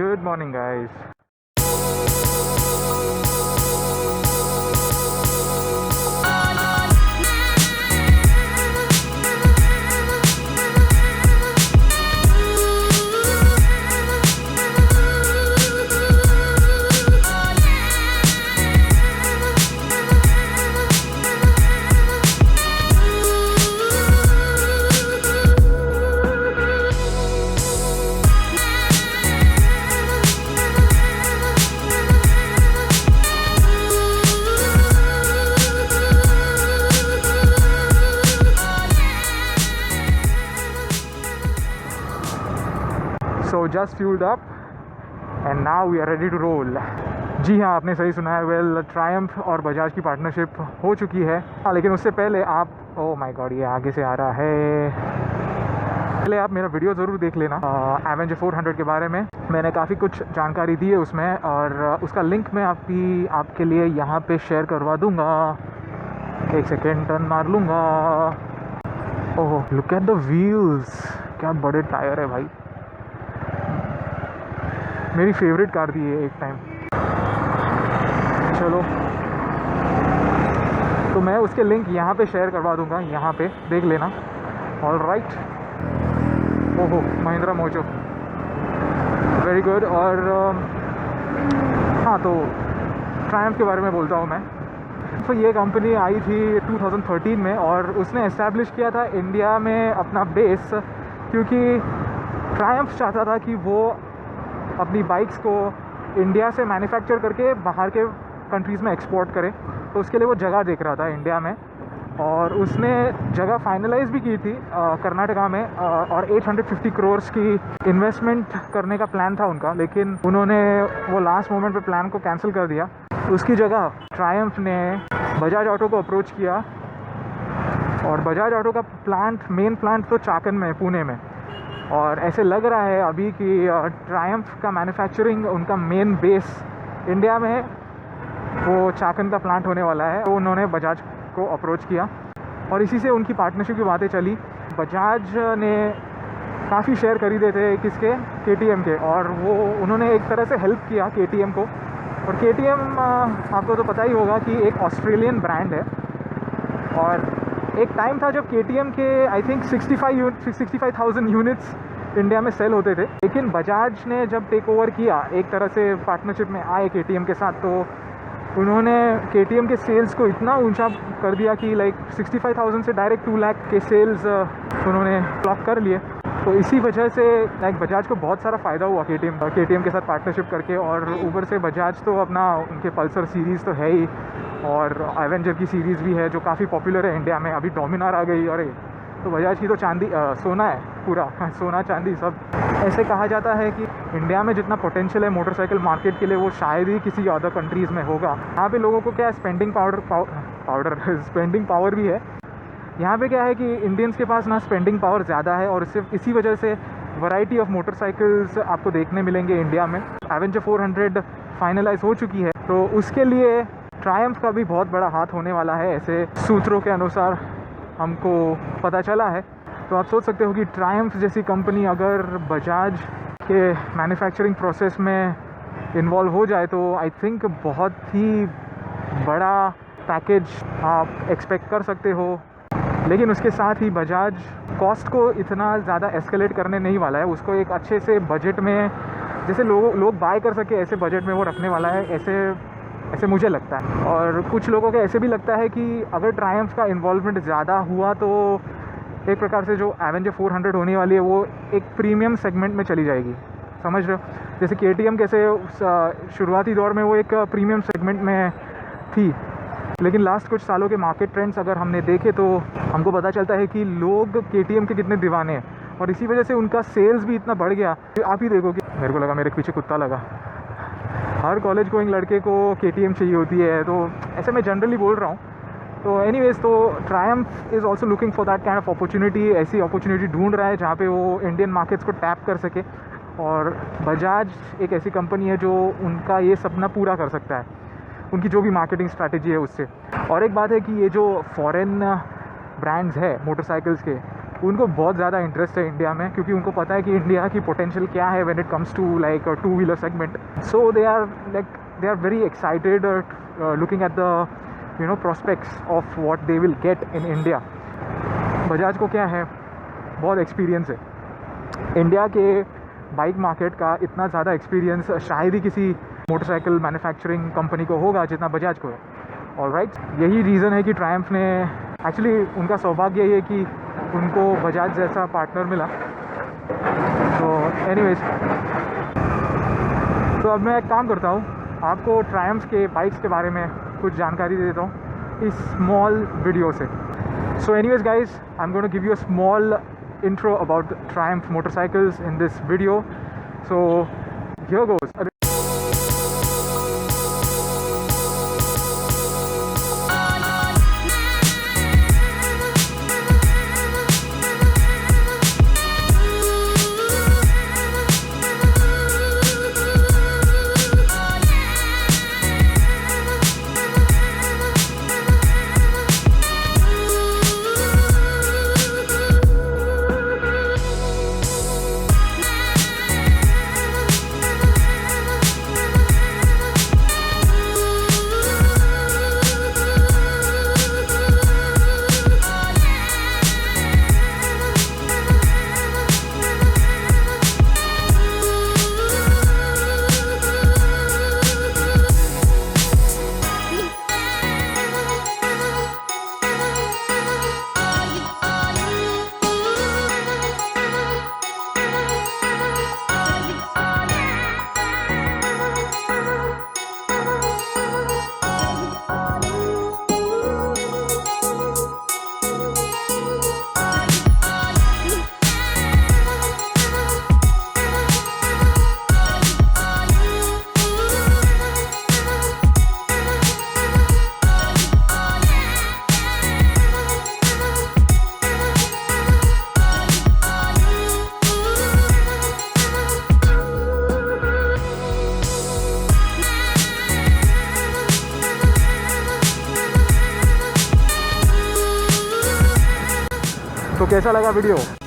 Good morning, guys. So just fueled up and now we are ready to roll. जी हाँ, आपने सही सुना है। वेल, ट्रायम्फ और बजाज की पार्टनरशिप हो चुकी है। हाँ, लेकिन उससे पहले आप ओह माय गॉड, ये आगे से आ रहा है। पहले आप मेरा वीडियो ज़रूर देख लेना एवेंजर 400 के बारे में। मैंने काफ़ी कुछ जानकारी दी है उसमें और उसका लिंक मैं आपके लिए यहाँ पे शेयर करवा दूँगा। एक सेकेंड, टर्न मार लूँगा। ओह, लुक एट द व्हील्स, क्या बड़े टायर है भाई। मेरी फेवरेट कार थी ये एक टाइम। चलो, तो मैं उसके लिंक यहाँ पे शेयर करवा दूँगा, यहाँ पे देख लेना। All right. ओहो, महिंद्रा मोजो, वेरी गुड। और हाँ, तो ट्रायम्फ के बारे में बोलता हूँ मैं। तो ये कंपनी आई थी 2013 में और उसने इस्टेब्लिश किया था इंडिया में अपना बेस, क्योंकि ट्रायम्फ चाहता था कि वो अपनी बाइक्स को इंडिया से मैन्युफैक्चर करके बाहर के कंट्रीज़ में एक्सपोर्ट करे। तो उसके लिए वो जगह देख रहा था इंडिया में और उसने जगह फाइनलाइज भी की थी कर्नाटका में और 850 करोड़ की इन्वेस्टमेंट करने का प्लान था उनका, लेकिन उन्होंने वो लास्ट मोमेंट पे प्लान को कैंसिल कर दिया। उसकी जगह ट्रायम्फ ने बजाज ऑटो को अप्रोच किया और बजाज ऑटो का मेन प्लांट तो चाकन में, पुणे में। और ऐसे लग रहा है अभी कि ट्रायम्फ का मैन्युफैक्चरिंग, उनका मेन बेस इंडिया में है, वो चाकन का प्लांट होने वाला है। तो उन्होंने बजाज को अप्रोच किया और इसी से उनकी पार्टनरशिप की बातें चली। बजाज ने काफ़ी शेयर खरीदे थे किसके, KTM के, और वो उन्होंने एक तरह से हेल्प किया KTM को। और KTM आपको तो पता ही होगा कि एक ऑस्ट्रेलियन ब्रांड है और एक टाइम था जब KTM के आई थिंक 65,000 यूनिट्स इंडिया में सेल होते थे। लेकिन बजाज ने जब टेक ओवर किया, एक तरह से पार्टनरशिप में आए KTM के साथ, तो उन्होंने KTM के सेल्स को इतना ऊंचा कर दिया कि लाइक 65,000 से डायरेक्ट 2 लाख के सेल्स उन्होंने क्लॉक कर लिए। तो इसी वजह से लाइक बजाज को बहुत सारा फ़ायदा हुआ KTM के साथ पार्टनरशिप करके। और ऊपर से बजाज तो अपना उनके पल्सर सीरीज़ तो है ही और एवेंजर की सीरीज़ भी है जो काफ़ी पॉपुलर है इंडिया में। अभी डोमिनार आ गई। अरे, तो बजाज की तो सोना है पूरा, सोना चांदी सब। ऐसे कहा जाता है कि इंडिया में जितना पोटेंशियल है मोटरसाइकिल मार्केट के लिए, वो शायद ही किसी अदर कंट्रीज़ में होगा। यहाँ पे लोगों को क्या स्पेंडिंग पावर भी है। यहाँ पे क्या है कि इंडियंस के पास ना स्पेंडिंग पावर ज़्यादा है और सिर्फ इसी वजह से वैरायटी ऑफ मोटरसाइकिल्स आपको देखने मिलेंगे इंडिया में। एवेंजर 400 फाइनलाइज हो चुकी है, तो उसके लिए ट्रायम्फ का भी बहुत बड़ा हाथ होने वाला है, ऐसे सूत्रों के अनुसार हमको पता चला है। तो आप सोच सकते हो कि ट्रायम्फ जैसी कंपनी अगर बजाज के मैन्युफैक्चरिंग प्रोसेस में इन्वॉल्व हो जाए तो आई थिंक बहुत ही बड़ा पैकेज आप एक्सपेक्ट कर सकते हो। लेकिन उसके साथ ही बजाज कॉस्ट को इतना ज़्यादा एस्केलेट करने नहीं वाला है। उसको एक अच्छे से बजट में, जैसे लोग बाय कर सके ऐसे बजट में वो रखने वाला है, ऐसे मुझे लगता है। और कुछ लोगों को ऐसे भी लगता है कि अगर ट्रायम्फ का इन्वॉल्वमेंट ज़्यादा हुआ तो एक प्रकार से जो एवेंजर 400 होने वाली है वो एक प्रीमियम सेगमेंट में चली जाएगी। समझ रहे हो? जैसे KTM कैसे शुरुआती दौर में वो एक प्रीमियम सेगमेंट में थी, लेकिन लास्ट कुछ सालों के मार्केट ट्रेंड्स अगर हमने देखे तो हमको पता चलता है कि लोग KTM के कितने दीवाने हैं और इसी वजह से उनका सेल्स भी इतना बढ़ गया। आप ही देखो कि मेरे को लगा मेरे पीछे कुत्ता लगा। हर कॉलेज गोइंग लड़के को KTM चाहिए होती है, तो ऐसे मैं जनरली बोल रहा हूँ। तो एनीवेज, तो Triumph is also looking for that kind of opportunity. ऐसी अपॉर्चुनिटी ढूंढ रहा है जहाँ पे वो इंडियन मार्केट्स को टैप कर सके और बजाज एक ऐसी कंपनी है जो उनका ये सपना पूरा कर सकता है, उनकी जो भी मार्केटिंग स्ट्रैटेजी है उससे। और एक बात है कि ये जो फॉरेन ब्रांड्स है मोटरसाइकिल्स के, उनको बहुत ज़्यादा इंटरेस्ट है इंडिया में, क्योंकि उनको पता है कि इंडिया की पोटेंशियल क्या है when it comes to like two wheeler segment. So they are very excited looking at the prospects of what they will get in India. Bajaj को क्या है, बहुत एक्सपीरियंस है. इंडिया के बाइक मार्केट का इतना ज़्यादा एक्सपीरियंस शायद ही किसी मोटरसाइकिल मैन्युफैक्चरिंग कंपनी को होगा जितना बजाज को है. ऑलराइट, यही रीज़न है कि ट्रायम्फ ने एक्चुअली, उनका सौभाग्य ये है कि उनको बजाज जैसा पार्टनर मिला. तो एनीवेज, तो अब मैं एक काम करता हूँ, आपको ट्रायम्फ के बाइक्स के बारे में कुछ जानकारी दे देता हूँ इस स्मॉल वीडियो से. So anyways guys, I am going to give you a small intro about Triumph motorcycles in this video. So here goes. तो कैसा लगा वीडियो?